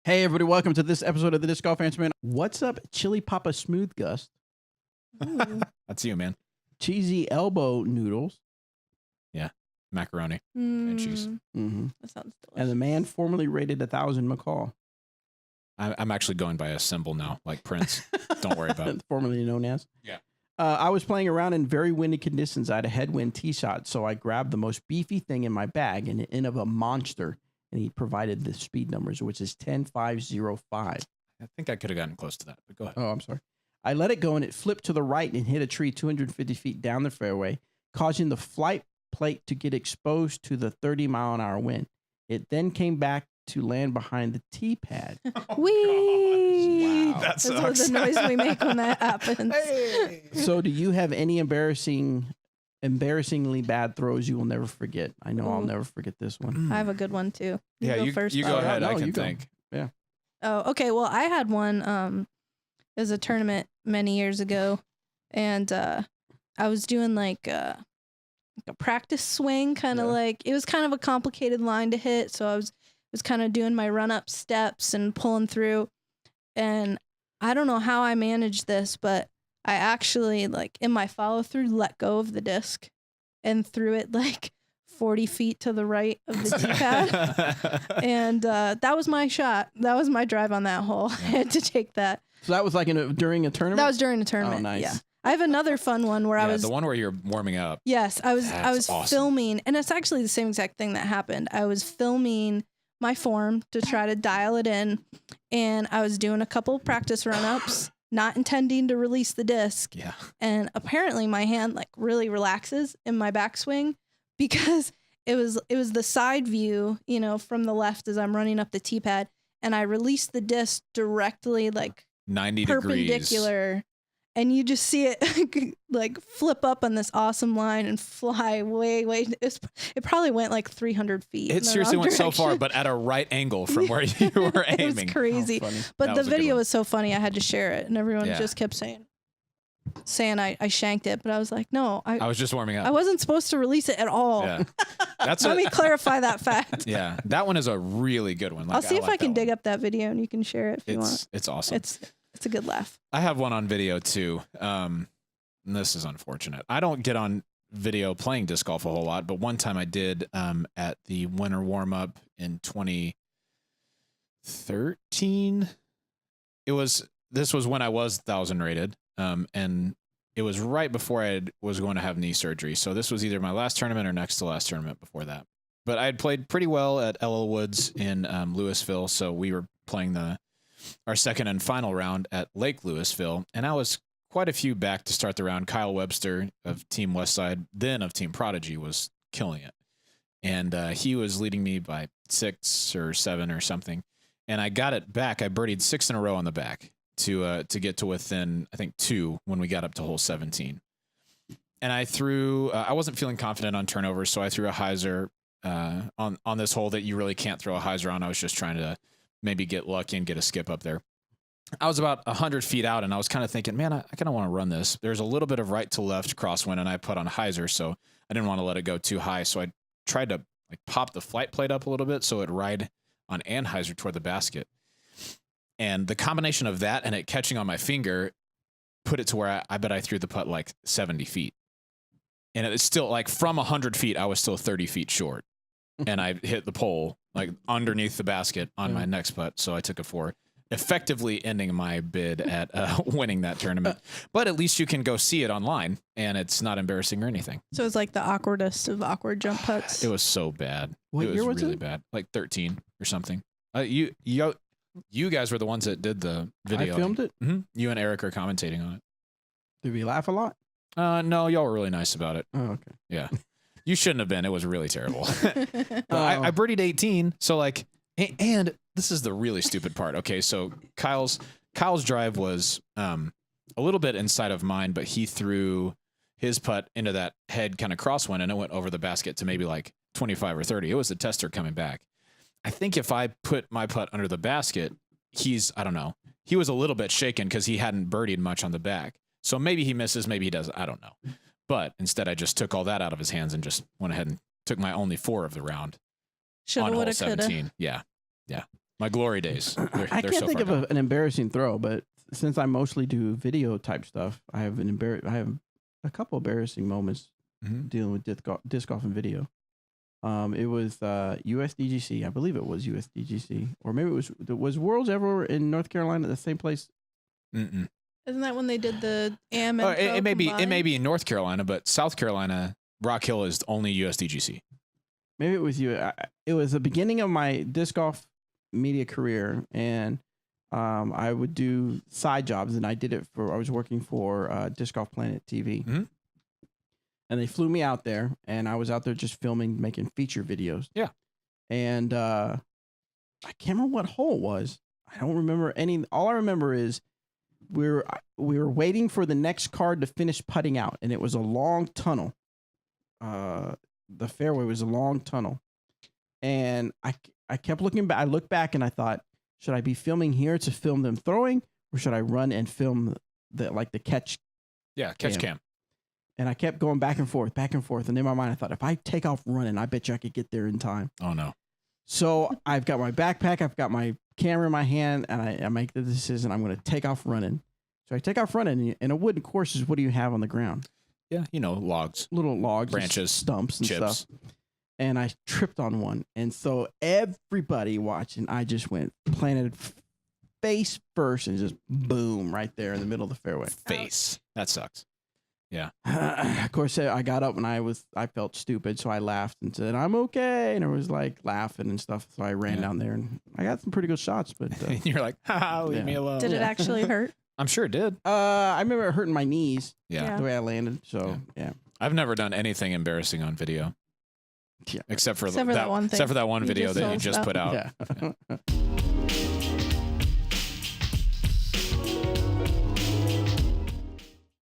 Hey, everybody, welcome to this episode of the Disc Golf Answer Man. What's up, Chili Papa Smooth Gust? That's you, man. Cheesy elbow noodles. Yeah, macaroni and cheese. Mm-hmm. That sounds delicious. And the man formerly rated 1,000 McCall. I'm actually going by a symbol now, like Prince. Don't worry about it. Formerly known as. Yeah. I was playing around in very windy conditions. I had a headwind tee shot, so I grabbed the most beefy thing in my bag, an end of a monster, and he provided the speed numbers, which is 10.505. I think I could have gotten close to that, but go ahead. Oh, I'm sorry. I let it go, and it flipped to the right and hit a tree 250 feet down the fairway, causing the flight plate to get exposed to the 30-mile-an-hour wind. It then came back to land behind the tee pad. Whee! Wow. That's what the noise we make when that happens. Hey. So do you have any embarrassingly bad throws you will never forget? I know I'll never forget this one. I have a good one too. Yeah, go you first. go Bob. ahead. No, I you can go. think. Oh, okay. Well, I had one. It was a tournament many years ago, and I was doing like a practice swing, kind of like it was kind of a complicated line to hit. So I was kind of doing my run up steps and pulling through, and I don't know how I managed this, but I actually like in my follow through let go of the disc and threw it like 40 feet to the right of the tee pad. And that was my shot. That was my drive on that hole. I had to take that. So that was like during a tournament? That was during a tournament. Oh, nice. Yeah. I have another fun one where I was the one where you're warming up. Yes, I was awesome. filming, and it's actually the same exact thing that happened. I was filming my form to try to dial it in, and I was doing a couple practice run-ups, not intending to release the disc. Yeah. And apparently my hand like really relaxes in my backswing because it was the side view, you know, from the left as I'm running up the tee pad, and I released the disc directly like 90 perpendicular degrees. And you just see it like flip up on this awesome line and fly way. It probably went like 300 feet. It seriously went so far, but at a right angle from where you were aiming. It was crazy. But the video was so funny, I had to share it, and everyone just kept saying I shanked it, but I was like, no, I was just warming up. I wasn't supposed to release it at all. Yeah. Let me clarify that fact. Yeah, that one is a really good one. Like, I'll see if I can dig up. up that video and you can share it if you want. It's awesome. It's a good laugh. I have one on video too. And this is unfortunate. I don't get on video playing disc golf a whole lot, but one time I did at the winter warm up in 2013. This was when I was 1,000 rated. And it was right before I was going to have knee surgery. So this was either my last tournament or next to last tournament before that. But I had played pretty well at LL Woods in Louisville. So we were playing our second and final round at Lake Louisville. And I was quite a few back to start the round. Kyle Webster of Team Westside, then of Team Prodigy, was killing it. And he was leading me by 6 or 7 or something. And I got it back. I birdied 6 in a row on the back to get to within, I think, 2 when we got up to hole 17. And I threw, I wasn't feeling confident on turnovers, so I threw a hyzer on this hole that you really can't throw a hyzer on. I was just trying to maybe get lucky and get a skip up there. I was about 100 feet out, and I was kind of thinking, man, I kind of want to run this. There's a little bit of right to left crosswind, and I put on hyzer, so I didn't want to let it go too high. So I tried to like pop the flight plate up a little bit so it'd ride on anhyzer toward the basket. And the combination of that and it catching on my finger put it to where I bet I threw the putt like 70 feet. And it's still like from 100 feet, I was still 30 feet short. And I hit the pole like underneath the basket on my next putt. So I took a 4, effectively ending my bid at winning that tournament. But at least you can go see it online and it's not embarrassing or anything. So it's like the awkwardest of awkward jump putts. It was so bad. What it year was was really it? bad. Like 13 or something. You guys were the ones that did the video. I filmed it. Mm-hmm. You and Eric are commentating on it. Did we laugh a lot? No, y'all were really nice about it. Oh, okay. Yeah. You shouldn't have been. It was really terrible. But I birdied 18. So like, and this is the really stupid part. Okay. So Kyle's drive was a little bit inside of mine, but he threw his putt into that head kind of crosswind and it went over the basket to maybe like 25 or 30. It was the tester coming back. I think if I put my putt under the basket, I don't know. He was a little bit shaken because he hadn't birdied much on the back. So maybe he misses, maybe he doesn't. I don't know. But instead, I just took all that out of his hands and just went ahead and took my only 4 of the round. Shoulda, on hole woulda, 17. coulda. Yeah. My glory days. I They're can't so think far of gone. an embarrassing throw, but since I mostly do video type stuff, I have I have a couple embarrassing moments Mhm. dealing with disc golf and video. It was USDGC. I believe it was USDGC, or maybe it was Worlds ever in North Carolina, the same place. Mm-mm. Isn't that when they did the AM and It may be. It may combined? be in North Carolina, but South Carolina, Rock Hill is only USDGC. Maybe it was you. It was the beginning of my disc golf media career, and I would do side jobs, and I did it for. I was working for Disc Golf Planet TV, Mhm. and they flew me out there, and I was out there just filming, making feature videos. Yeah. And I can't remember what hole it was. I don't remember any. All I remember is we were waiting for the next card to finish putting out, and it was a long tunnel. The fairway was a long tunnel, and I kept looking back. I looked back and I thought, should I be filming here to film them throwing, or should I run and film the catch? Yeah, catch cam. And I kept going back and forth, and in my mind I thought, if I take off running, I bet you I could get there in time. Oh no. So I've got my backpack, I've got my camera in my hand, and I make the decision I'm going to take off running. So I take off running, and a wooden course is, what do you have on the ground? Yeah, logs, Little logs, branches, stumps, and chips. stuff. And I tripped on one, and so everybody watching, I just planted face first, and just boom right there in the middle of the fairway. Face. That sucks. Yeah. Of course, I got up and I felt stupid, so I laughed and said, "I'm okay," and I was like laughing and stuff. So I ran down there, and I got some pretty good shots. But You're like, ha, leave me alone. Did it actually hurt? I'm sure it did. I remember it hurting my knees Yeah. the way I landed. So yeah. I've never done anything embarrassing on video. Yeah. Except for Except for that one thing Except for that one you video just that you told us just about. put out. Yeah.